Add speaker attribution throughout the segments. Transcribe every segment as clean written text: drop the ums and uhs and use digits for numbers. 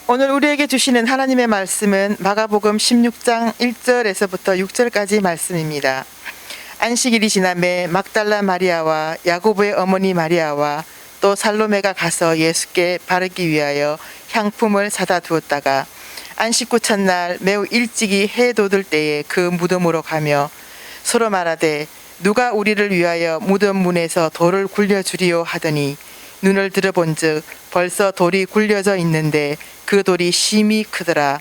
Speaker 1: 오늘 우리에게 주시는 하나님의 말씀은 마가복음 16장 1절에서부터 6절까지 말씀입니다. 안식일이 지남에 막달라 마리아와 야고보의 어머니 마리아와 또 살로메가 가서 예수께 바르기 위하여 향품을 사다 두었다가 안식 후 첫날 매우 일찍이 해 돋을 때에 그 무덤으로 가며 서로 말하되 누가 우리를 위하여 무덤 문에서 돌을 굴려주리요 하더니 눈을 들어본즉 벌써 돌이 굴려져 있는데 그 돌이 심히 크더라.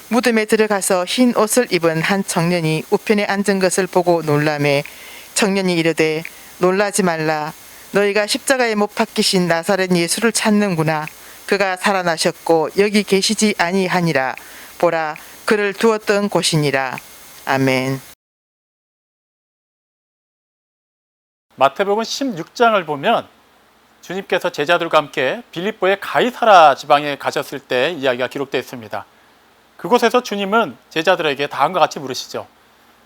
Speaker 1: 무덤에 들어가서 흰 옷을 입은 한 청년이 우편에 앉은 것을 보고 놀라매 청년이 이르되 놀라지 말라. 너희가 십자가에 못 박히신 나사렛 예수를 찾는구나. 그가 살아나셨고 여기 계시지 아니하니라. 보라, 그를 두었던 곳이니라. 아멘.
Speaker 2: 마태복음 16장을 보면 주님께서 제자들과 함께 빌립보의 가이사라 지방에 가셨을 때 이야기가 기록되어 있습니다. 그곳에서 주님은 제자들에게 다음과 같이 물으시죠.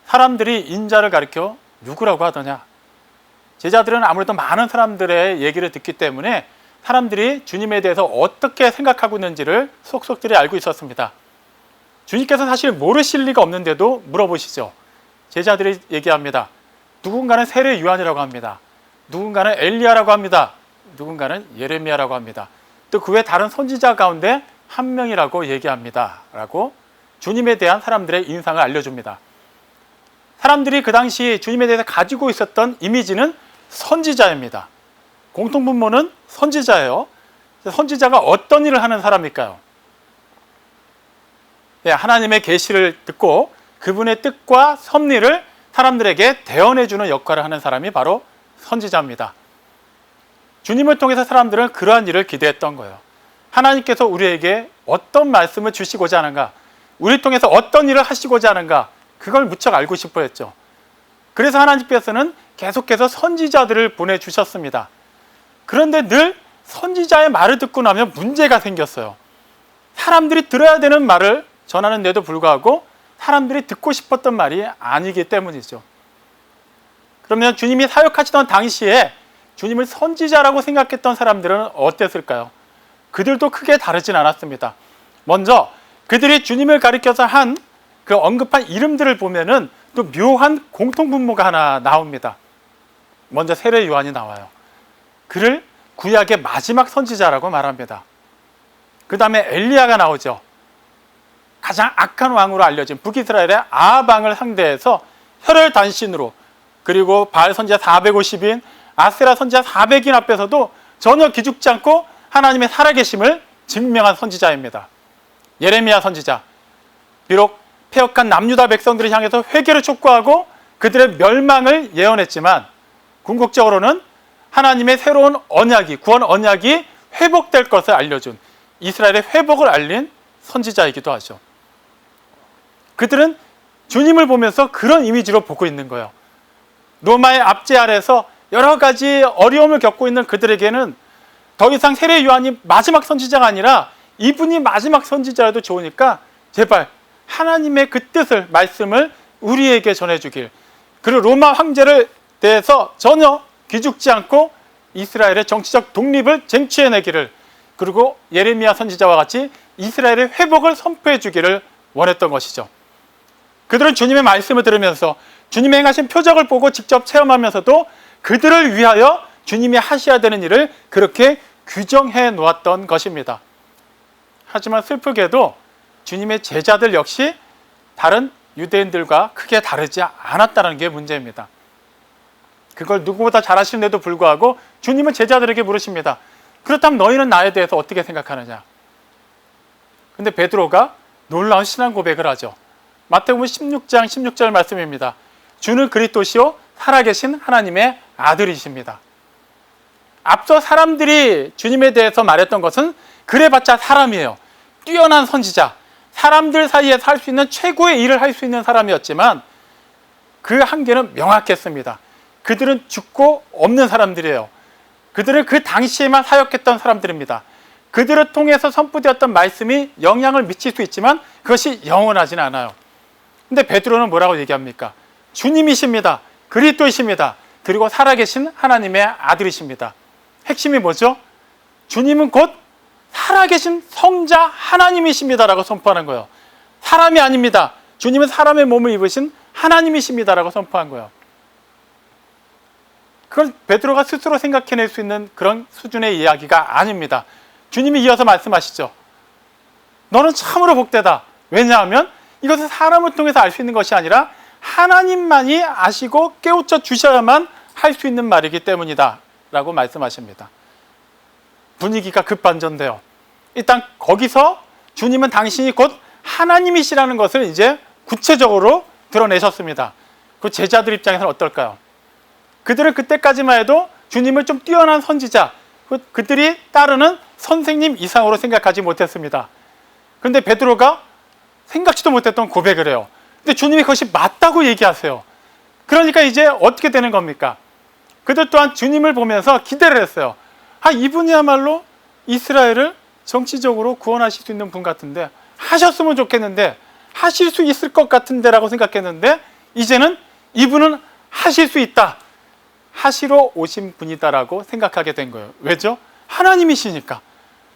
Speaker 2: 사람들이 인자를 가리켜 누구라고 하더냐? 제자들은 아무래도 많은 사람들의 얘기를 듣기 때문에 사람들이 주님에 대해서 어떻게 생각하고 있는지를 속속들이 알고 있었습니다. 주님께서 사실 모르실 리가 없는데도 물어보시죠. 제자들이 얘기합니다. 누군가는 세례 요한이라고 합니다. 누군가는 엘리야라고 합니다. 누군가는 예레미야라고 합니다. 또 그 외 다른 선지자 가운데 한 명이라고 얘기합니다. 라고 주님에 대한 사람들의 인상을 알려줍니다. 사람들이 그 당시 주님에 대해서 가지고 있었던 이미지는 선지자입니다. 공통분모는 선지자예요. 선지자가 어떤 일을 하는 사람일까요? 하나님의 계시를 듣고 그분의 뜻과 섭리를 사람들에게 대언해주는 역할을 하는 사람이 바로 선지자입니다. 주님을 통해서 사람들은 그러한 일을 기대했던 거예요. 하나님께서 우리에게 어떤 말씀을 주시고자 하는가, 우리 통해서 어떤 일을 하시고자 하는가, 그걸 무척 알고 싶어 했죠. 그래서 하나님께서는 계속해서 선지자들을 보내주셨습니다. 그런데 늘 선지자의 말을 듣고 나면 문제가 생겼어요. 사람들이 들어야 되는 말을 전하는데도 불구하고 사람들이 듣고 싶었던 말이 아니기 때문이죠. 그러면 주님이 사역하시던 당시에 주님을 선지자라고 생각했던 사람들은 어땠을까요? 그들도 크게 다르진 않았습니다. 먼저 그들이 주님을 가리켜서 한 그 언급한 이름들을 보면은 또 묘한 공통분모가 하나 나옵니다. 먼저 세례 요한이 나와요. 그를 구약의 마지막 선지자라고 말합니다. 그 다음에 엘리야가 나오죠. 가장 악한 왕으로 알려진 북이스라엘의 아합왕을 상대해서 혈혈단신으로, 그리고 바알 선지자 450인, 아세라 선지자 400인 앞에서도 전혀 기죽지 않고 하나님의 살아계심을 증명한 선지자입니다. 예레미야 선지자, 비록 패역한 남유다 백성들을 향해서 회개를 촉구하고 그들의 멸망을 예언했지만 궁극적으로는 하나님의 새로운 언약이, 구원 언약이 회복될 것을 알려준 이스라엘의 회복을 알린 선지자이기도 하죠. 그들은 주님을 보면서 그런 이미지로 보고 있는 거예요. 로마의 압제 아래서 여러 가지 어려움을 겪고 있는 그들에게는 더 이상 세례 요한이 마지막 선지자가 아니라 이분이 마지막 선지자라도 좋으니까 제발 하나님의 그 뜻을, 말씀을 우리에게 전해주길, 그리고 로마 황제를 대해서 전혀 기죽지 않고 이스라엘의 정치적 독립을 쟁취해내기를, 그리고 예레미야 선지자와 같이 이스라엘의 회복을 선포해 주기를 원했던 것이죠. 그들은 주님의 말씀을 들으면서 주님의 행하신 표적을 보고 직접 체험하면서도 그들을 위하여 주님이 하셔야 되는 일을 그렇게 규정해 놓았던 것입니다. 하지만 슬프게도 주님의 제자들 역시 다른 유대인들과 크게 다르지 않았다는 게 문제입니다. 그걸 누구보다 잘 아시는데도 불구하고 주님은 제자들에게 물으십니다. 그렇다면 너희는 나에 대해서 어떻게 생각하느냐? 근데 베드로가 놀라운 신앙 고백을 하죠. 마태복음 16장 16절 말씀입니다. 주는 그리스도시요 살아계신 하나님의 아들이십니다. 앞서 사람들이 주님에 대해서 말했던 것은 그래봤자 사람이에요. 뛰어난 선지자, 사람들 사이에 살 수 있는 최고의 일을 할 수 있는 사람이었지만 그 한계는 명확했습니다. 그들은 죽고 없는 사람들이에요. 그들은 그 당시에만 사역했던 사람들입니다. 그들을 통해서 선포되었던 말씀이 영향을 미칠 수 있지만 그것이 영원하진 않아요. 근데 베드로는 뭐라고 얘기합니까? 주님이십니다. 그리스도이십니다. 그리고 살아계신 하나님의 아들이십니다. 핵심이 뭐죠? 주님은 곧 살아계신 성자 하나님이십니다라고 선포하는 거예요. 사람이 아닙니다. 주님은 사람의 몸을 입으신 하나님이십니다라고 선포한 거예요. 그건 베드로가 스스로 생각해낼 수 있는 그런 수준의 이야기가 아닙니다. 주님이 이어서 말씀하시죠. 너는 참으로 복되다. 왜냐하면 이것은 사람을 통해서 알 수 있는 것이 아니라 하나님만이 아시고 깨우쳐 주셔야만 할 수 있는 말이기 때문이다 라고 말씀하십니다. 분위기가 급반전돼요. 일단 거기서 주님은 당신이 곧 하나님이시라는 것을 이제 구체적으로 드러내셨습니다. 그 제자들 입장에서는 어떨까요? 그들은 그때까지만 해도 주님을 좀 뛰어난 선지자, 그들이 따르는 선생님 이상으로 생각하지 못했습니다. 그런데 베드로가 생각지도 못했던 고백을 해요. 근데 주님이 그것이 맞다고 얘기하세요. 그러니까 이제 어떻게 되는 겁니까? 그들 또한 주님을 보면서 기대를 했어요. 이분이야말로 이스라엘을 정치적으로 구원하실 수 있는 분 같은데, 하셨으면 좋겠는데, 하실 수 있을 것 같은데 라고 생각했는데, 이제는 이분은 하실 수 있다, 하시러 오신 분이다라고 생각하게 된 거예요. 왜죠? 하나님이시니까.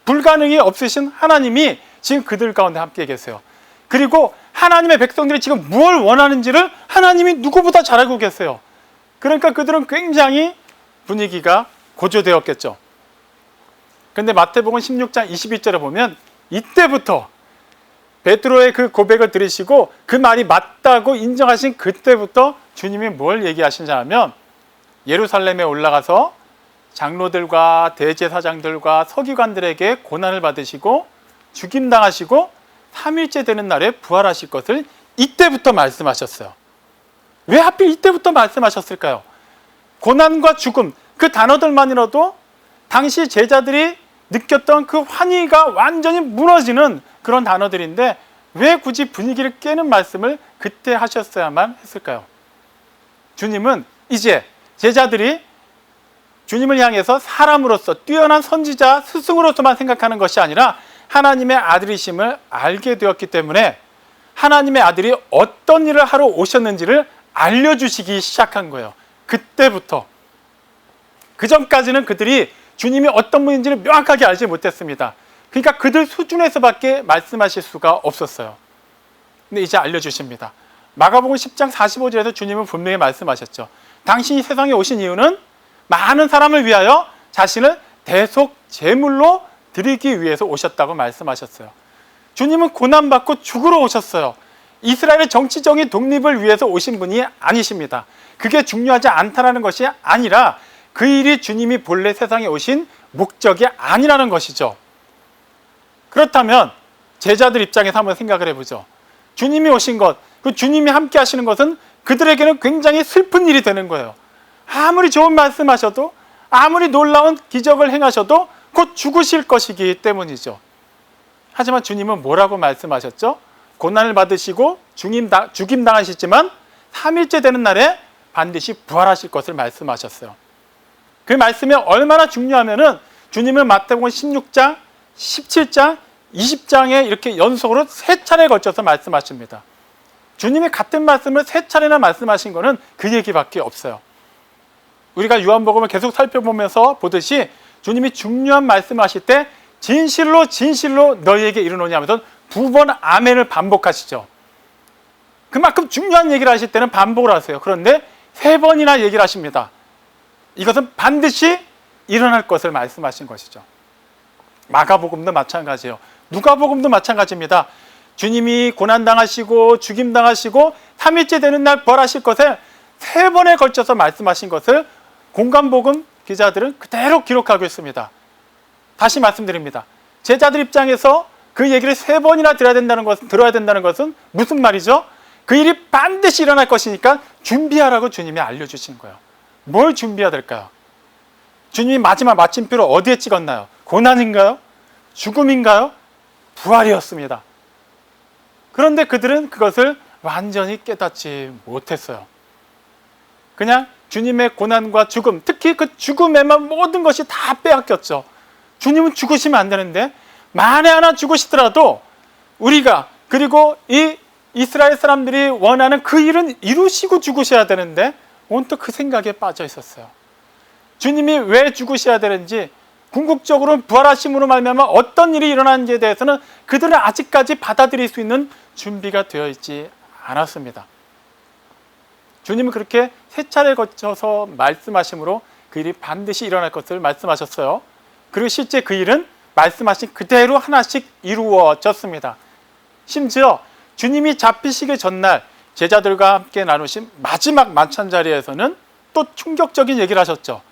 Speaker 2: 불가능이 없으신 하나님이 지금 그들 가운데 함께 계세요. 그리고 하나님의 백성들이 지금 무엇을 원하는지를 하나님이 누구보다 잘 알고 계세요. 그러니까 그들은 굉장히 분위기가 고조되었겠죠. 그런데 마태복음 16장 22절에 보면 이때부터 베드로의 그 고백을 들으시고 그 말이 맞다고 인정하신 그때부터 주님이 뭘 얘기하시냐 하면, 예루살렘에 올라가서 장로들과 대제사장들과 서기관들에게 고난을 받으시고 죽임당하시고 3일째 되는 날에 부활하실 것을 이때부터 말씀하셨어요. 왜 하필 이때부터 말씀하셨을까요? 고난과 죽음, 그 단어들만이라도 당시 제자들이 느꼈던 그 환희가 완전히 무너지는 그런 단어들인데 왜 굳이 분위기를 깨는 말씀을 그때 하셨어야만 했을까요? 주님은 이제 제자들이 주님을 향해서 사람으로서 뛰어난 선지자 스승으로서만 생각하는 것이 아니라 하나님의 아들이심을 알게 되었기 때문에 하나님의 아들이 어떤 일을 하러 오셨는지를 알려주시기 시작한 거예요. 그때부터. 그 전까지는 그들이 주님이 어떤 분인지를 명확하게 알지 못했습니다. 그러니까 그들 수준에서밖에 말씀하실 수가 없었어요. 근데 이제 알려주십니다. 마가복음 10장 45절에서 주님은 분명히 말씀하셨죠. 당신이 세상에 오신 이유는 많은 사람을 위하여 자신을 대속 제물로 드리기 위해서 오셨다고 말씀하셨어요. 주님은 고난받고 죽으러 오셨어요. 이스라엘의 정치적인 독립을 위해서 오신 분이 아니십니다. 그게 중요하지 않다는 것이 아니라 그 일이 주님이 본래 세상에 오신 목적이 아니라는 것이죠. 그렇다면 제자들 입장에서 한번 생각을 해보죠. 주님이 오신 것, 그 주님이 함께 하시는 것은 그들에게는 굉장히 슬픈 일이 되는 거예요. 아무리 좋은 말씀하셔도, 아무리 놀라운 기적을 행하셔도 곧 죽으실 것이기 때문이죠. 하지만 주님은 뭐라고 말씀하셨죠? 고난을 받으시고 죽임당하셨지만 3일째 되는 날에 반드시 부활하실 것을 말씀하셨어요. 그 말씀이 얼마나 중요하면은 주님은 마태복음 16장, 17장, 20장에 이렇게 연속으로 3차례에 걸쳐서 말씀하십니다. 주님이 같은 말씀을 3차례나 말씀하신 것은 그 얘기밖에 없어요. 우리가 요한복음을 계속 살펴보면서 보듯이 주님이 중요한 말씀을 하실 때 진실로 진실로 너희에게 이르노니 하면서 2번 아멘을 반복하시죠. 그만큼 중요한 얘기를 하실 때는 반복을 하세요. 그런데 3번이나 얘기를 하십니다. 이것은 반드시 일어날 것을 말씀하신 것이죠. 마가복음도 마찬가지예요. 누가복음도 마찬가지입니다. 주님이 고난당하시고 죽임당하시고 3일째 되는 날 부활하실 것을 3번에 걸쳐서 말씀하신 것을 공관복음 기자들은 그대로 기록하고 있습니다. 다시 말씀드립니다. 제자들 입장에서 그 얘기를 3번이나 들어야 된다는 것은 무슨 말이죠? 그 일이 반드시 일어날 것이니까 준비하라고 주님이 알려주신 거예요. 뭘 준비해야 될까요? 주님이 마지막 마침표를 어디에 찍었나요? 고난인가요? 죽음인가요? 부활이었습니다. 그런데 그들은 그것을 완전히 깨닫지 못했어요. 그냥 주님의 고난과 죽음, 특히 그 죽음에만 모든 것이 다 빼앗겼죠. 주님은 죽으시면 안 되는데 만에 하나 죽으시더라도 우리가, 그리고 이 이스라엘 사람들이 원하는 그 일은 이루시고 죽으셔야 되는데 온통 그 생각에 빠져 있었어요. 주님이 왜 죽으셔야 되는지 궁극적으로 부활하심으로 말미암아 어떤 일이 일어나는지에 대해서는 그들은 아직까지 받아들일 수 있는 준비가 되어 있지 않았습니다. 주님은 그렇게 세 차례 거쳐서 말씀하심으로 그 일이 반드시 일어날 것을 말씀하셨어요. 그리고 실제 그 일은 말씀하신 그대로 하나씩 이루어졌습니다. 심지어 주님이 잡히시기 전날 제자들과 함께 나누신 마지막 만찬 자리에서는 또 충격적인 얘기를 하셨죠.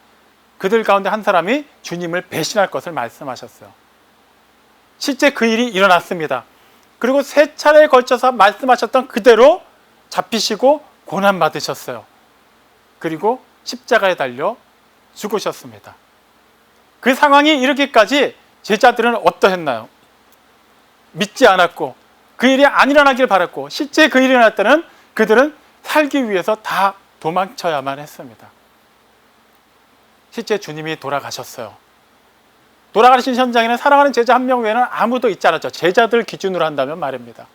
Speaker 2: 그들 가운데 한 사람이 주님을 배신할 것을 말씀하셨어요. 실제 그 일이 일어났습니다. 그리고 세 차례에 걸쳐서 말씀하셨던 그대로 잡히시고 고난받으셨어요. 그리고 십자가에 달려 죽으셨습니다. 그 상황이 이르기까지 제자들은 어떠했나요? 믿지 않았고 그 일이 안 일어나길 바랐고 실제 그 일이 일어날 때는 그들은 살기 위해서 다 도망쳐야만 했습니다. 실제 주님이 돌아가셨어요. 돌아가신 현장에는 사랑하는 제자 한 명 외에는 아무도 있지 않았죠. 제자들 기준으로 한다면 말입니다.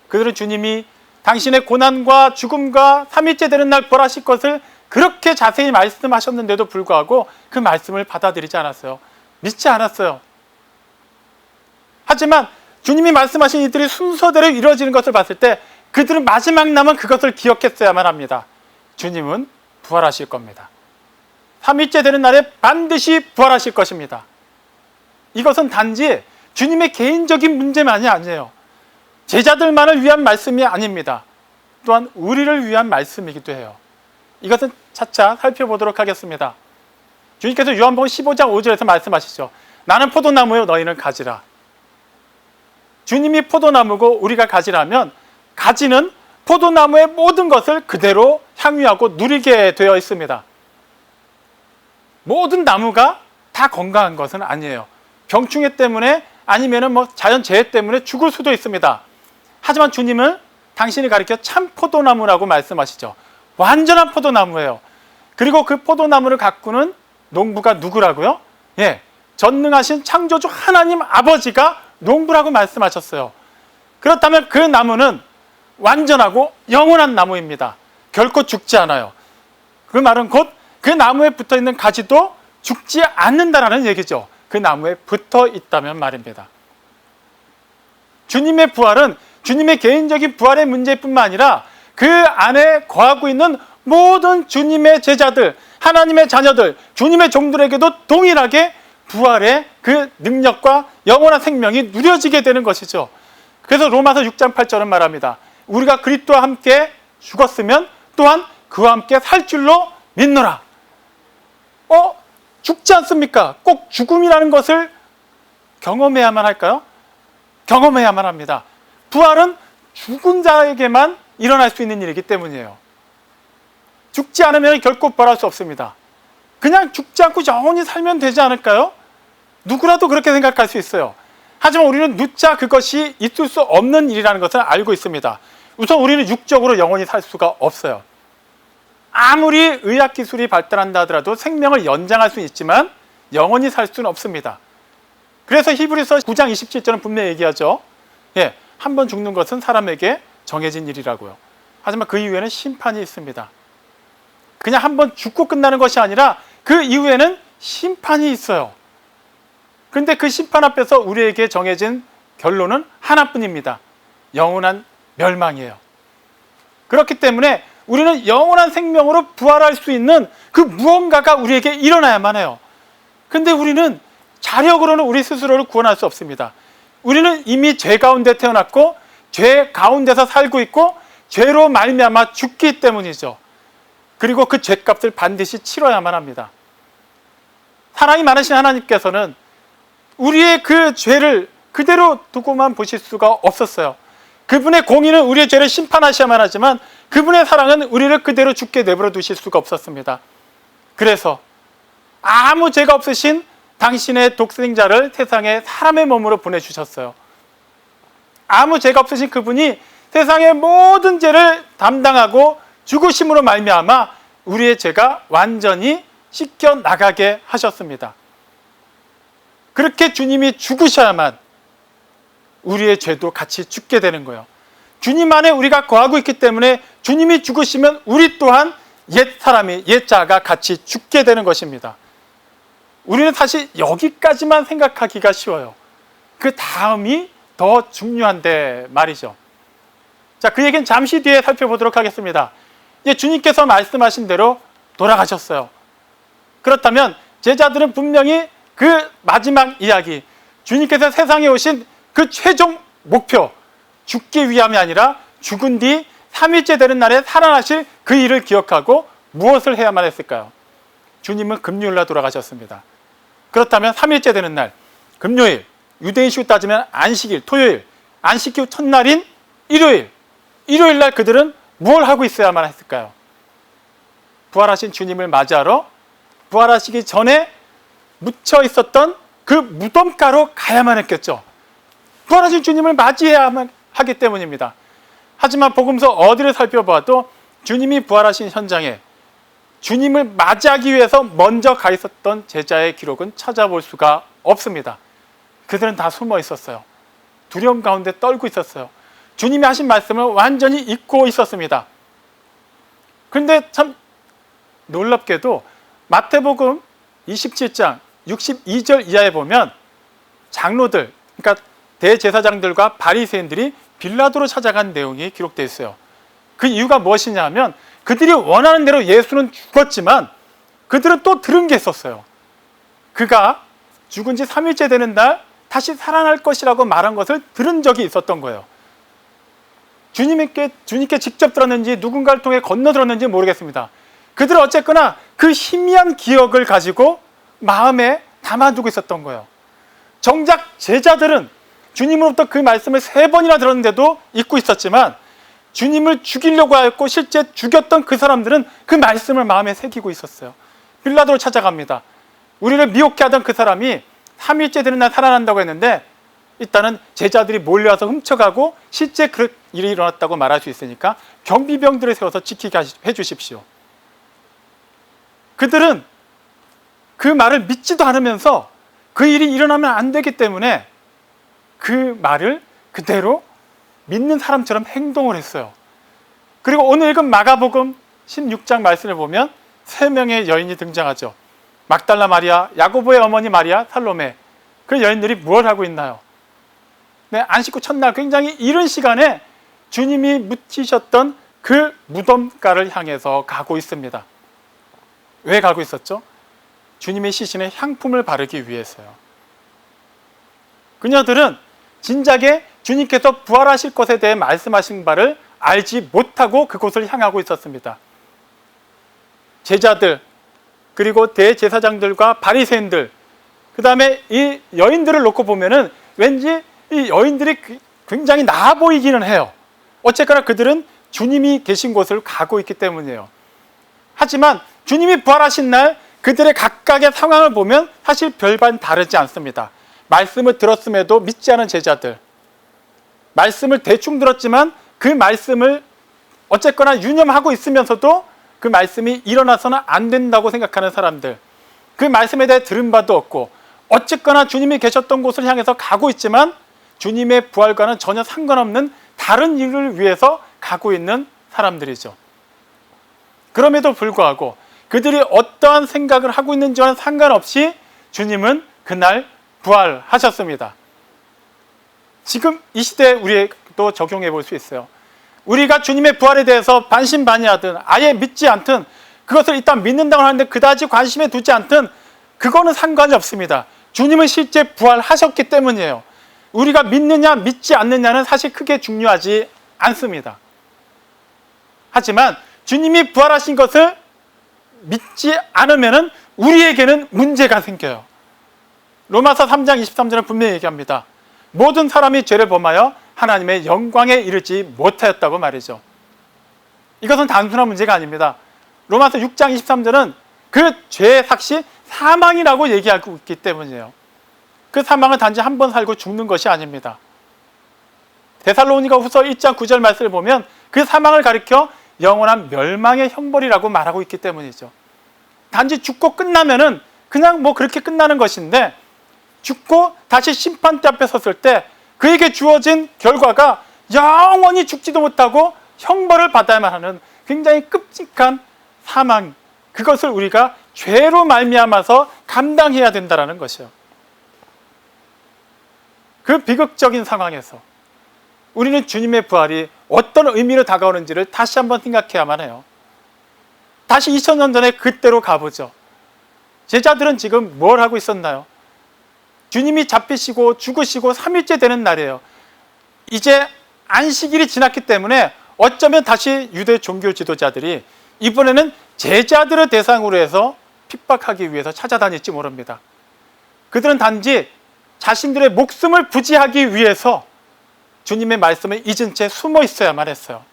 Speaker 2: 그들은 주님이 당신의 고난과 죽음과 3일째 되는 날 부활하실 것을 그렇게 자세히 말씀하셨는데도 불구하고 그 말씀을 받아들이지 않았어요. 믿지 않았어요. 하지만 주님이 말씀하신 이들이 순서대로 이루어지는 것을 봤을 때 그들은 마지막 남은 그것을 기억했어야만 합니다. 주님은 부활하실 겁니다. 3일째 되는 날에 반드시 부활하실 것입니다. 이것은 단지 주님의 개인적인 문제만이 아니에요. 제자들만을 위한 말씀이 아닙니다. 또한 우리를 위한 말씀이기도 해요. 이것은 차차 살펴보도록 하겠습니다. 주님께서 요한복음 15장 5절에서 말씀하시죠. 나는 포도나무요 너희는 가지라. 주님이 포도나무고 우리가 가지라면 가지는 포도나무의 모든 것을 그대로 향유하고 누리게 되어 있습니다. 모든 나무가 다 건강한 것은 아니에요. 병충해 때문에 아니면 자연재해 때문에 죽을 수도 있습니다. 하지만 주님은 당신이 가리켜 참 포도나무라고 말씀하시죠. 완전한 포도나무예요. 그리고 그 포도나무를 가꾸는 농부가 누구라고요? 전능하신 창조주 하나님 아버지가 농부라고 말씀하셨어요. 그렇다면 그 나무는 완전하고 영원한 나무입니다. 결코 죽지 않아요. 그 말은 곧 그 나무에 붙어있는 가지도 죽지 않는다라는 얘기죠. 그 나무에 붙어 있다면 말입니다. 주님의 부활은 주님의 개인적인 부활의 문제뿐만 아니라 그 안에 거하고 있는 모든 주님의 제자들, 하나님의 자녀들, 주님의 종들에게도 동일하게 부활의 그 능력과 영원한 생명이 누려지게 되는 것이죠. 그래서 로마서 6장 8절은 말합니다. 우리가 그리스도와 함께 죽었으면 또한 그와 함께 살 줄로 믿노라. 죽지 않습니까? 꼭 죽음이라는 것을 경험해야만 할까요? 경험해야만 합니다. 부활은 죽은 자에게만 일어날 수 있는 일이기 때문이에요. 죽지 않으면 결코 부활할 수 없습니다. 그냥 죽지 않고 영원히 살면 되지 않을까요? 누구라도 그렇게 생각할 수 있어요. 하지만 우리는 누차 그것이 있을 수 없는 일이라는 것을 알고 있습니다. 우선 우리는 육적으로 영원히 살 수가 없어요. 아무리 의학기술이 발달한다 하더라도 생명을 연장할 수는 있지만 영원히 살 수는 없습니다. 그래서 히브리서 9장 27절은 분명히 얘기하죠. 한 번 죽는 것은 사람에게 정해진 일이라고요. 하지만 그 이후에는 심판이 있습니다. 그냥 한 번 죽고 끝나는 것이 아니라 그 이후에는 심판이 있어요. 그런데 그 심판 앞에서 우리에게 정해진 결론은 하나뿐입니다. 영원한 멸망이에요. 그렇기 때문에 우리는 영원한 생명으로 부활할 수 있는 그 무언가가 우리에게 일어나야만 해요. 그런데 우리는 자력으로는 우리 스스로를 구원할 수 없습니다. 우리는 이미 죄 가운데 태어났고 죄 가운데서 살고 있고 죄로 말미암아 죽기 때문이죠. 그리고 그 죄값을 반드시 치러야만 합니다. 사랑이 많으신 하나님께서는 우리의 그 죄를 그대로 두고만 보실 수가 없었어요. 그분의 공의는 우리의 죄를 심판하셔야만 하지만 그분의 사랑은 우리를 그대로 죽게 내버려 두실 수가 없었습니다. 그래서 아무 죄가 없으신 당신의 독생자를 세상에 사람의 몸으로 보내주셨어요. 아무 죄가 없으신 그분이 세상의 모든 죄를 담당하고 죽으심으로 말미암아 우리의 죄가 완전히 씻겨 나가게 하셨습니다. 그렇게 주님이 죽으셔야만 우리의 죄도 같이 죽게 되는 거예요. 주님 안에 우리가 거하고 있기 때문에 주님이 죽으시면 우리 또한 옛 사람이, 옛 자가 같이 죽게 되는 것입니다. 우리는 사실 여기까지만 생각하기가 쉬워요. 그 다음이 더 중요한데 말이죠. 자, 그 얘기는 잠시 뒤에 살펴보도록 하겠습니다. 이제 주님께서 말씀하신 대로 돌아가셨어요. 그렇다면 제자들은 분명히 그 마지막 이야기, 주님께서 세상에 오신 그 최종 목표, 죽기 위함이 아니라 죽은 뒤 3일째 되는 날에 살아나실 그 일을 기억하고 무엇을 해야만 했을까요? 주님은 금요일날 돌아가셨습니다. 그렇다면 3일째 되는 날, 금요일, 유대인식으로 따지면 안식일, 토요일, 안식 후 첫날인 일요일 날 그들은 뭘 하고 있어야만 했을까요? 부활하신 주님을 맞이하러 부활하시기 전에 묻혀 있었던 그 무덤가로 가야만 했겠죠. 부활하신 주님을 맞이해야만 하기 때문입니다. 하지만 복음서 어디를 살펴봐도 주님이 부활하신 현장에 주님을 맞이하기 위해서 먼저 가 있었던 제자의 기록은 찾아볼 수가 없습니다. 그들은 다 숨어 있었어요. 두려움 가운데 떨고 있었어요. 주님이 하신 말씀을 완전히 잊고 있었습니다. 그런데 참 놀랍게도 마태복음 27장 62절 이하에 보면 장로들, 그러니까 대제사장들과 바리새인들이 빌라도로 찾아간 내용이 기록되어 있어요. 그 이유가 무엇이냐 하면 그들이 원하는 대로 예수는 죽었지만 그들은 또 들은 게 있었어요. 그가 죽은 지 3일째 되는 날 다시 살아날 것이라고 말한 것을 들은 적이 있었던 거예요. 주님께 직접 들었는지 누군가를 통해 건너 들었는지 모르겠습니다. 그들은 어쨌거나 그 희미한 기억을 가지고 마음에 담아두고 있었던 거예요. 정작 제자들은 주님으로부터 그 말씀을 3번이나 들었는데도 잊고 있었지만 주님을 죽이려고 하였고 실제 죽였던 그 사람들은 그 말씀을 마음에 새기고 있었어요. 빌라도를 찾아갑니다. 우리를 미혹해 하던 그 사람이 3일째 되는 날 살아난다고 했는데 일단은 제자들이 몰려와서 훔쳐가고 실제 그 일이 일어났다고 말할 수 있으니까 경비병들을 세워서 지키게 해주십시오. 그들은 그 말을 믿지도 않으면서 그 일이 일어나면 안 되기 때문에 그 말을 그대로 믿는 사람처럼 행동을 했어요. 그리고 오늘 읽은 마가복음 16장 말씀을 보면 3명의 여인이 등장하죠. 막달라 마리아, 야고보의 어머니 마리아, 살로메. 그 여인들이 무엇을 하고 있나요? 네, 안식 후 첫날 굉장히 이른 시간에 주님이 묻히셨던 그 무덤가를 향해서 가고 있습니다. 왜 가고 있었죠? 주님의 시신에 향품을 바르기 위해서요. 그녀들은 진작에 주님께서 부활하실 것에 대해 말씀하신 바를 알지 못하고 그곳을 향하고 있었습니다. 제자들, 그리고 대제사장들과 바리새인들, 그 다음에 이 여인들을 놓고 보면은 왠지 이 여인들이 굉장히 나아 보이기는 해요. 어쨌거나 그들은 주님이 계신 곳을 가고 있기 때문이에요. 하지만 주님이 부활하신 날 그들의 각각의 상황을 보면 사실 별반 다르지 않습니다. 말씀을 들었음에도 믿지 않은 제자들, 말씀을 대충 들었지만 그 말씀을 어쨌거나 유념하고 있으면서도 그 말씀이 일어나서는 안 된다고 생각하는 사람들, 그 말씀에 대해 들은 바도 없고 어쨌거나 주님이 계셨던 곳을 향해서 가고 있지만 주님의 부활과는 전혀 상관없는 다른 일을 위해서 가고 있는 사람들이죠. 그럼에도 불구하고 그들이 어떠한 생각을 하고 있는지와는 상관없이 주님은 그날 부활하셨습니다. 지금 이 시대에 우리도 적용해 볼 수 있어요. 우리가 주님의 부활에 대해서 반신반의하든 아예 믿지 않든 그것을 일단 믿는다고 하는데 그다지 관심에 두지 않든 그거는 상관이 없습니다. 주님은 실제 부활하셨기 때문이에요. 우리가 믿느냐 믿지 않느냐는 사실 크게 중요하지 않습니다. 하지만 주님이 부활하신 것을 믿지 않으면 우리에게는 문제가 생겨요. 로마서 3장 23절은 분명히 얘기합니다. 모든 사람이 죄를 범하여 하나님의 영광에 이르지 못하였다고 말이죠. 이것은 단순한 문제가 아닙니다. 로마서 6장 23절은 그 죄의 삭시 사망이라고 얘기하고 있기 때문이에요. 그 사망은 단지 한 번 살고 죽는 것이 아닙니다. 데살로니가 후서 1장 9절 말씀을 보면 그 사망을 가리켜 영원한 멸망의 형벌이라고 말하고 있기 때문이죠. 단지 죽고 끝나면은 그냥 뭐 그렇게 끝나는 것인데 죽고 다시 심판대 앞에 섰을 때 그에게 주어진 결과가 영원히 죽지도 못하고 형벌을 받아야만 하는 굉장히 끔찍한 사망, 그것을 우리가 죄로 말미암아서 감당해야 된다라는 것이요. 그 비극적인 상황에서 우리는 주님의 부활이 어떤 의미로 다가오는지를 다시 한번 생각해야만 해요. 다시 2000년 전에 그때로 가보죠. 제자들은 지금 뭘 하고 있었나요? 주님이 잡히시고 죽으시고 3일째 되는 날이에요. 이제 안식일이 지났기 때문에 어쩌면 다시 유대 종교 지도자들이 이번에는 제자들을 대상으로 해서 핍박하기 위해서 찾아다닐지 모릅니다. 그들은 단지 자신들의 목숨을 부지하기 위해서 주님의 말씀을 잊은 채 숨어 있어야만 했어요.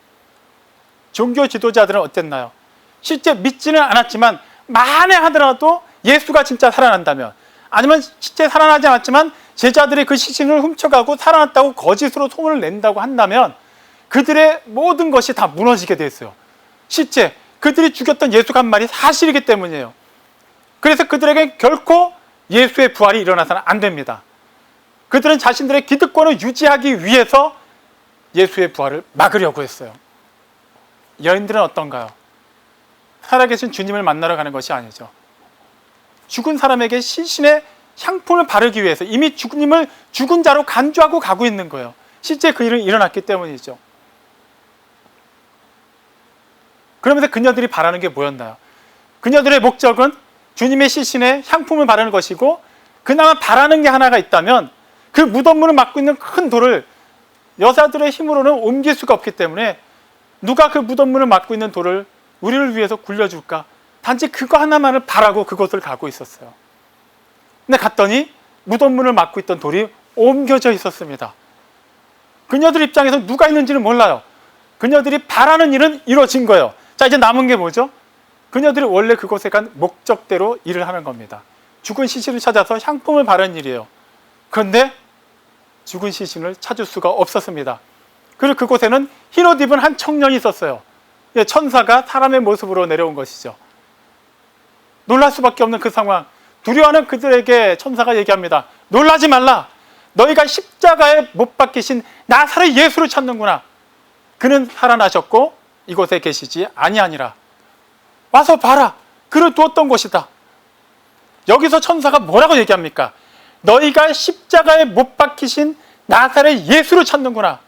Speaker 2: 종교 지도자들은 어땠나요? 실제 믿지는 않았지만 만에 하더라도 예수가 진짜 살아난다면, 아니면 실제 살아나지 않았지만 제자들이 그 시신을 훔쳐가고 살아났다고 거짓으로 소문을 낸다고 한다면 그들의 모든 것이 다 무너지게 돼 있어요. 실제 그들이 죽였던 예수가 한 말이 사실이기 때문이에요. 그래서 그들에게 결코 예수의 부활이 일어나서는 안 됩니다. 그들은 자신들의 기득권을 유지하기 위해서 예수의 부활을 막으려고 했어요. 여인들은 어떤가요? 살아계신 주님을 만나러 가는 것이 아니죠. 죽은 사람에게 시신의 향품을 바르기 위해서 이미 주님을 죽은 자로 간주하고 가고 있는 거예요. 실제 그 일은 일어났기 때문이죠. 그러면서 그녀들이 바라는 게 뭐였나요? 그녀들의 목적은 주님의 시신에 향품을 바르는 것이고, 그나마 바라는 게 하나가 있다면 그 무덤문을 막고 있는 큰 돌을 여자들의 힘으로는 옮길 수가 없기 때문에 누가 그 무덤문을 막고 있는 돌을 우리를 위해서 굴려줄까? 단지 그거 하나만을 바라고 그곳을 가고 있었어요. 근데 갔더니 무덤문을 막고 있던 돌이 옮겨져 있었습니다. 그녀들 입장에서 누가 있는지는 몰라요. 그녀들이 바라는 일은 이루어진 거예요. 자, 이제 남은 게 뭐죠? 그녀들이 원래 그곳에 간 목적대로 일을 하는 겁니다. 죽은 시신을 찾아서 향품을 바르는 일이에요. 그런데 죽은 시신을 찾을 수가 없었습니다. 그리고 그곳에는 흰옷 입은 한 청년이 있었어요. 천사가 사람의 모습으로 내려온 것이죠. 놀랄 수밖에 없는 그 상황. 두려워하는 그들에게 천사가 얘기합니다. 놀라지 말라. 너희가 십자가에 못 박히신 나사렛 예수를 찾는구나. 그는 살아나셨고 이곳에 계시지 아니하니라. 와서 봐라. 그를 두었던 곳이다. 여기서 천사가 뭐라고 얘기합니까? 너희가 십자가에 못 박히신 나사렛 예수를 찾는구나.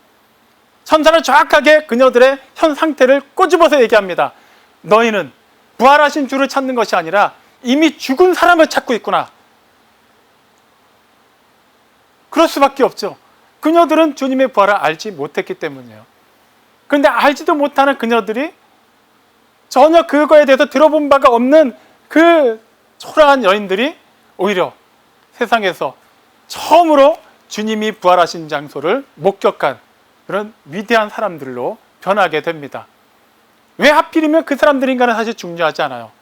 Speaker 2: 천사는 정확하게 그녀들의 현 상태를 꼬집어서 얘기합니다. 너희는 부활하신 주를 찾는 것이 아니라 이미 죽은 사람을 찾고 있구나. 그럴 수밖에 없죠. 그녀들은 주님의 부활을 알지 못했기 때문이에요. 그런데 알지도 못하는 그녀들이 전혀 그거에 대해서 들어본 바가 없는 그 초라한 여인들이 오히려 세상에서 처음으로 주님이 부활하신 장소를 목격한 그런 위대한 사람들로 변하게 됩니다. 왜 하필이면 그 사람들인가는 사실 중요하지 않아요.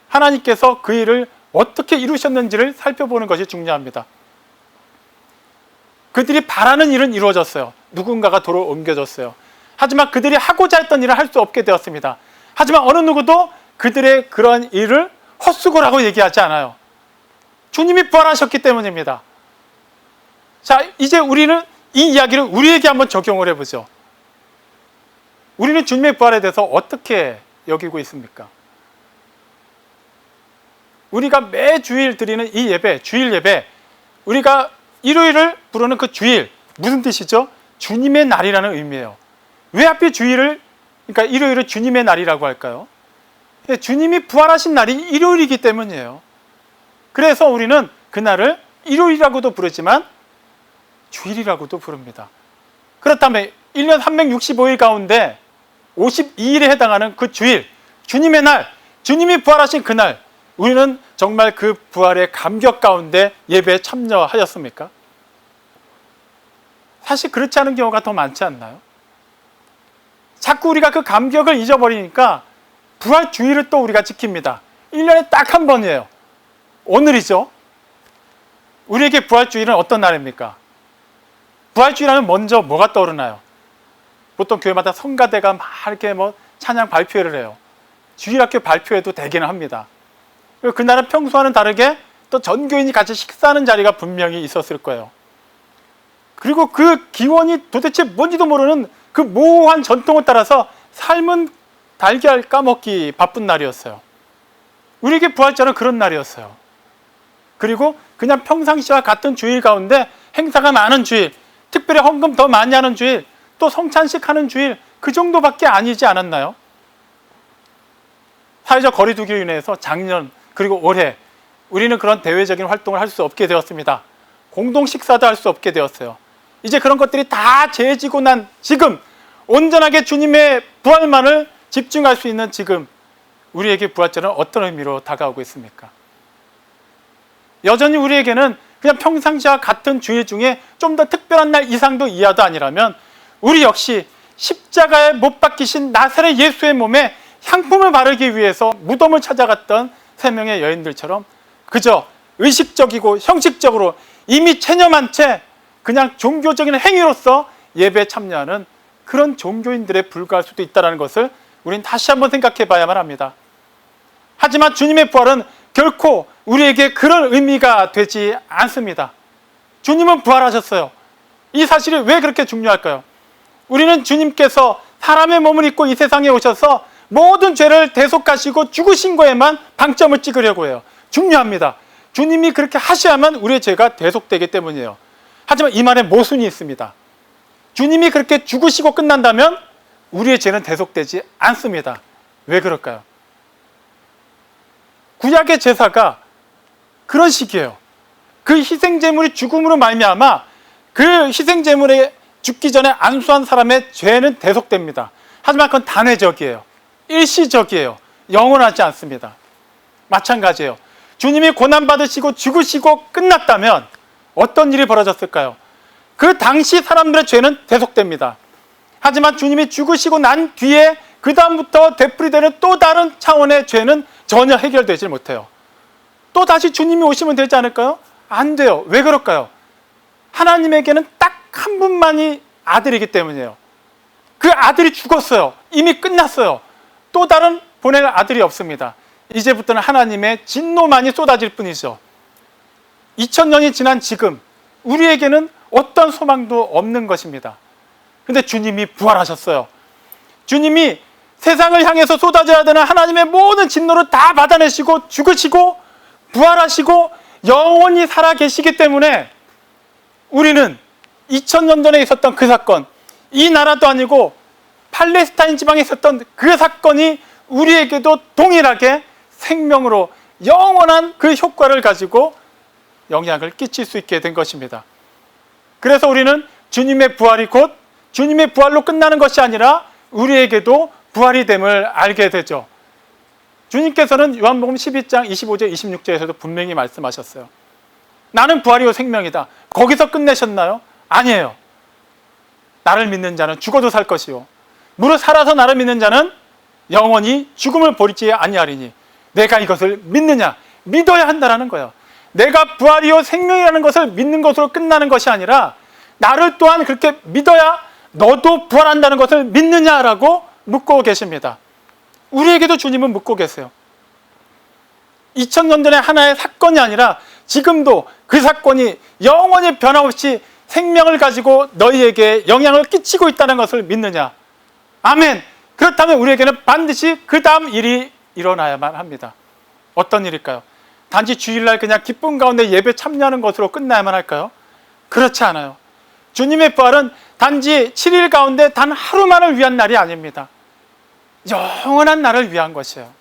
Speaker 2: 하나님께서 그 일을 어떻게 이루셨는지를 살펴보는 것이 중요합니다. 그들이 바라는 일은 이루어졌어요. 누군가가 돌을 옮겨줬어요. 하지만 그들이 하고자 했던 일을 할 수 없게 되었습니다. 하지만 어느 누구도 그들의 그런 일을 헛수고라고 얘기하지 않아요. 주님이 부활하셨기 때문입니다. 자, 이제 우리는 이 이야기를 우리에게 한번 적용을 해보죠. 우리는 주님의 부활에 대해서 어떻게 여기고 있습니까? 우리가 매주일 드리는 이 예배, 주일 예배, 우리가 일요일을 부르는 그 주일, 무슨 뜻이죠? 주님의 날이라는 의미예요. 왜 하필 주일을, 그러니까 일요일을 주님의 날이라고 할까요? 주님이 부활하신 날이 일요일이기 때문이에요. 그래서 우리는 그날을 일요일이라고도 부르지만 주일이라고도 부릅니다. 그렇다면 1년 365일 가운데 52일에 해당하는 그 주일, 주님의 날, 주님이 부활하신 그날, 우리는 정말 그 부활의 감격 가운데 예배에 참여하였습니까? 사실 그렇지 않은 경우가 더 많지 않나요? 자꾸 우리가 그 감격을 잊어버리니까 부활 주일을 또 우리가 지킵니다. 1년에 딱 한 번이에요. 오늘이죠. 우리에게 부활 주일은 어떤 날입니까? 부활 주일하면 먼저 뭐가 떠오르나요? 보통 교회마다 성가대가 막 이렇게 찬양 발표회를 해요. 주일학교 발표회도 대개는 합니다. 그날은 평소와는 다르게 또 전교인이 같이 식사하는 자리가 분명히 있었을 거예요. 그리고 그 기원이 도대체 뭔지도 모르는 그 모호한 전통을 따라서 삶은 달걀 까먹기 바쁜 날이었어요. 우리에게 부활절은 그런 날이었어요. 그리고 그냥 평상시와 같은 주일 가운데 행사가 많은 주일, 특별히 헌금 더 많이 하는 주일, 또 성찬식 하는 주일, 그 정도밖에 아니지 않았나요? 사회적 거리두기로 인해서 작년 그리고 올해 우리는 그런 대외적인 활동을 할 수 없게 되었습니다. 공동 식사도 할 수 없게 되었어요. 이제 그런 것들이 다 재지고 난 지금, 온전하게 주님의 부활만을 집중할 수 있는 지금, 우리에게 부활절은 어떤 의미로 다가오고 있습니까? 여전히 우리에게는 그냥 평상시와 같은 주일 중에 좀 더 특별한 날 이상도 이하도 아니라면, 우리 역시 십자가에 못 박히신 나사렛 예수의 몸에 향품을 바르기 위해서 무덤을 찾아갔던 세 명의 여인들처럼 그저 의식적이고 형식적으로 이미 체념한 채 그냥 종교적인 행위로서 예배에 참여하는 그런 종교인들에 불과할 수도 있다는 것을 우린 다시 한번 생각해 봐야만 합니다. 하지만 주님의 부활은 결코 우리에게 그런 의미가 되지 않습니다. 주님은 부활하셨어요. 이 사실이 왜 그렇게 중요할까요? 우리는 주님께서 사람의 몸을 입고 이 세상에 오셔서 모든 죄를 대속하시고 죽으신 거에만 방점을 찍으려고 해요. 중요합니다. 주님이 그렇게 하셔야만 우리의 죄가 대속되기 때문이에요. 하지만 이 말에 모순이 있습니다. 주님이 그렇게 죽으시고 끝난다면 우리의 죄는 대속되지 않습니다. 왜 그럴까요? 구약의 제사가 그런 식이에요. 그 희생제물이 죽음으로 말미암아 그 희생제물에 죽기 전에 안수한 사람의 죄는 대속됩니다. 하지만 그건 단회적이에요. 일시적이에요. 영원하지 않습니다. 마찬가지예요. 주님이 고난받으시고 죽으시고 끝났다면 어떤 일이 벌어졌을까요? 그 당시 사람들의 죄는 대속됩니다. 하지만 주님이 죽으시고 난 뒤에 그 다음부터 되풀이되는 또 다른 차원의 죄는 전혀 해결되지 못해요. 또 다시 주님이 오시면 되지 않을까요? 안 돼요. 왜 그럴까요? 하나님에게는 딱 한 분만이 아들이기 때문이에요. 그 아들이 죽었어요. 이미 끝났어요. 또 다른 보낼 아들이 없습니다. 이제부터는 하나님의 진노만이 쏟아질 뿐이죠. 2000년이 지난 지금 우리에게는 어떤 소망도 없는 것입니다. 근데 주님이 부활하셨어요. 주님이 세상을 향해서 쏟아져야 되는 하나님의 모든 진노를 다 받아내시고 죽으시고 부활하시고 영원히 살아계시기 때문에 우리는 2000년 전에 있었던 그 사건, 이 나라도 아니고 팔레스타인 지방에 있었던 그 사건이 우리에게도 동일하게 생명으로 영원한 그 효과를 가지고 영향을 끼칠 수 있게 된 것입니다. 그래서 우리는 주님의 부활이 곧 주님의 부활로 끝나는 것이 아니라 우리에게도 부활이 됨을 알게 되죠. 주님께서는 요한복음 12장 25절 26절에서도 분명히 말씀하셨어요. 나는 부활이요 생명이다. 거기서 끝내셨나요? 아니에요. 나를 믿는 자는 죽어도 살 것이요 무릇 살아서 나를 믿는 자는 영원히 죽음을 버리지 아니하리니. 내가 이것을 믿느냐? 믿어야 한다라는 거예요. 내가 부활이요 생명이라는 것을 믿는 것으로 끝나는 것이 아니라 나를 또한 그렇게 믿어야 너도 부활한다는 것을 믿느냐라고 묻고 계십니다. 우리에게도 주님은 묻고 계세요. 2000년 전에 하나의 사건이 아니라 지금도 그 사건이 영원히 변함없이 생명을 가지고 너희에게 영향을 끼치고 있다는 것을 믿느냐? 아멘. 그렇다면 우리에게는 반드시 그 다음 일이 일어나야만 합니다. 어떤 일일까요? 단지 주일날 그냥 기쁨 가운데 예배 참여하는 것으로 끝나야만 할까요? 그렇지 않아요. 주님의 부활은 단지 7일 가운데 단 하루만을 위한 날이 아닙니다. 영원한 날을 위한 것이에요.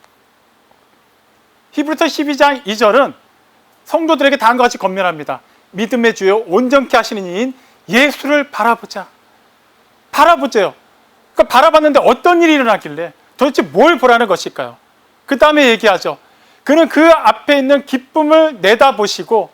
Speaker 2: 히브리서 12장 2절은 성도들에게 다음과 같이 권면합니다. 믿음의 주요 온전케 하시는 이인 예수를 바라보자. 바라보세요. 그러니까 바라봤는데 어떤 일이 일어나길래 도대체 뭘 보라는 것일까요? 그 다음에 얘기하죠. 그는 그 앞에 있는 기쁨을 내다보시고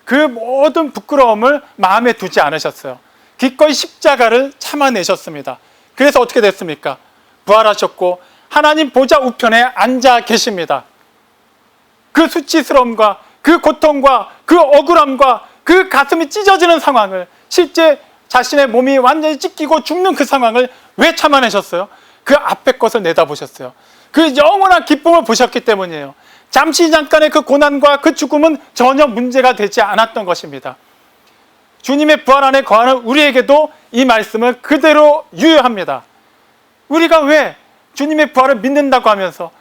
Speaker 2: 그 모든 부끄러움을 마음에 두지 않으셨어요. 기꺼이 십자가를 참아내셨습니다. 그래서 어떻게 됐습니까? 부활하셨고 하나님 보좌 우편에 앉아 계십니다. 그 수치스러움과 그 고통과 그 억울함과 그 가슴이 찢어지는 상황을, 실제 자신의 몸이 완전히 찢기고 죽는 그 상황을 왜 참아내셨어요? 그 앞에 것을 내다보셨어요. 그 영원한 기쁨을 보셨기 때문이에요. 잠시 잠깐의 그 고난과 그 죽음은 전혀 문제가 되지 않았던 것입니다. 주님의 부활 안에 거하는 우리에게도 이 말씀을 그대로 유효합니다. 우리가 왜 주님의 부활을 믿는다고 하면서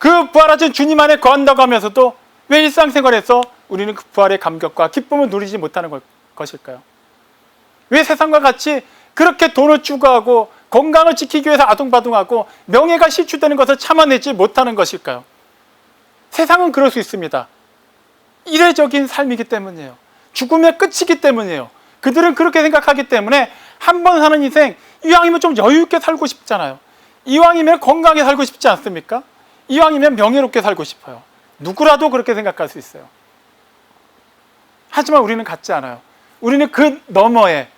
Speaker 2: 그 부활하신 주님 안에 거한다고 하면서도 왜 일상생활에서 우리는 그 부활의 감격과 기쁨을 누리지 못하는 것일까요? 왜 세상과 같이 그렇게 돈을 추구하고 건강을 지키기 위해서 아둥바둥하고 명예가 실추되는 것을 참아내지 못하는 것일까요? 세상은 그럴 수 있습니다. 이례적인 삶이기 때문이에요. 죽음의 끝이기 때문이에요. 그들은 그렇게 생각하기 때문에 한 번 사는 인생, 이왕이면 좀 여유 있게 살고 싶잖아요. 이왕이면 건강하게 살고 싶지 않습니까? 이왕이면 명예롭게 살고 싶어요. 누구라도 그렇게 생각할 수 있어요. 하지만 우리는 같지 않아요. 우리는 그 너머에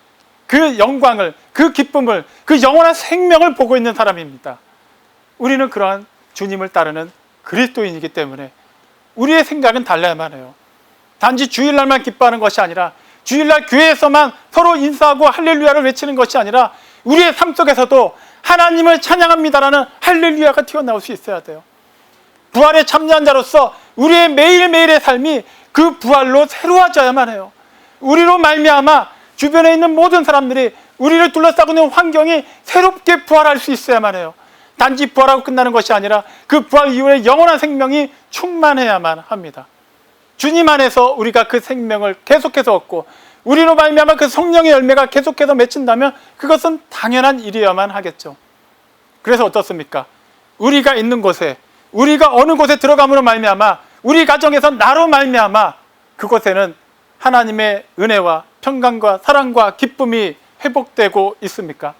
Speaker 2: 그 영광을, 그 기쁨을, 그 영원한 생명을 보고 있는 사람입니다. 우리는 그러한 주님을 따르는 그리스도인이기 때문에 우리의 생각은 달라야만 해요. 단지 주일날만 기뻐하는 것이 아니라, 주일날 교회에서만 서로 인사하고 할렐루야를 외치는 것이 아니라 우리의 삶 속에서도 하나님을 찬양합니다라는 할렐루야가 튀어나올 수 있어야 돼요. 부활에 참여한 자로서 우리의 매일매일의 삶이 그 부활로 새로워져야만 해요. 우리로 말미암아 주변에 있는 모든 사람들이, 우리를 둘러싸고 있는 환경이 새롭게 부활할 수 있어야만 해요. 단지 부활하고 끝나는 것이 아니라 그 부활 이후에 영원한 생명이 충만해야만 합니다. 주님 안에서 우리가 그 생명을 계속해서 얻고 우리로 말미암아 그 성령의 열매가 계속해서 맺힌다면 그것은 당연한 일이어야만 하겠죠. 그래서 어떻습니까? 우리가 있는 곳에, 우리가 어느 곳에 들어감으로 말미암아, 우리 가정에서 나로 말미암아 그곳에는 하나님의 은혜와 평강과 사랑과 기쁨이 회복되고 있습니까?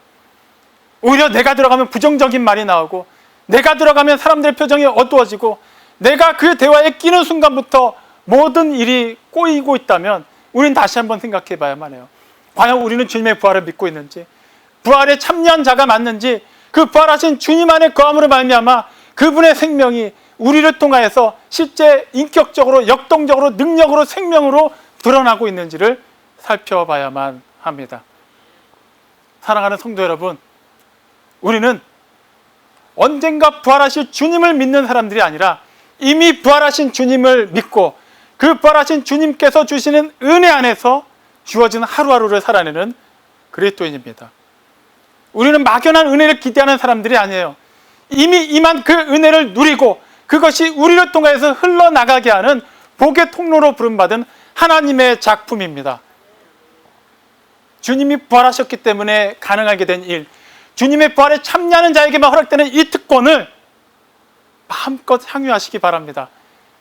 Speaker 2: 오히려 내가 들어가면 부정적인 말이 나오고, 내가 들어가면 사람들의 표정이 어두워지고, 내가 그 대화에 끼는 순간부터 모든 일이 꼬이고 있다면 우리는 다시 한번 생각해 봐야만 해요. 과연 우리는 주님의 부활을 믿고 있는지, 부활에 참여한 자가 맞는지, 그 부활하신 주님 안에 거함으로 말미암아 그분의 생명이 우리를 통하여서 실제 인격적으로, 역동적으로, 능력으로, 생명으로 드러나고 있는지를 살펴봐야만 합니다. 사랑하는 성도 여러분, 우리는 언젠가 부활하실 주님을 믿는 사람들이 아니라 이미 부활하신 주님을 믿고 그 부활하신 주님께서 주시는 은혜 안에서 주어진 하루하루를 살아내는 그리스도인입니다. 우리는 막연한 은혜를 기대하는 사람들이 아니에요. 이미 임한 그 은혜를 누리고 그것이 우리를 통해서 흘러나가게 하는 복의 통로로 부름받은 하나님의 작품입니다. 주님이 부활하셨기 때문에 가능하게 된 일, 주님의 부활에 참여하는 자에게만 허락되는 이 특권을 마음껏 향유하시기 바랍니다.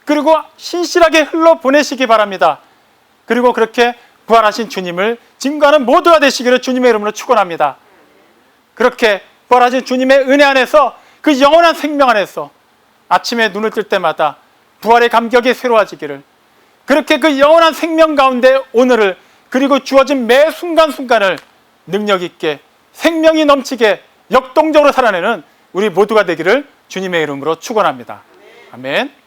Speaker 2: 그리고 신실하게 흘러보내시기 바랍니다. 그리고 그렇게 부활하신 주님을 증거하는 모두가 되시기를 주님의 이름으로 축원합니다. 그렇게 부활하신 주님의 은혜 안에서, 그 영원한 생명 안에서 아침에 눈을 뜰 때마다 부활의 감격이 새로워지기를, 그렇게 그 영원한 생명 가운데 오늘을, 그리고 주어진 매 순간순간을 능력 있게, 생명이 넘치게 역동적으로 살아내는 우리 모두가 되기를 주님의 이름으로 축원합니다. 아멘.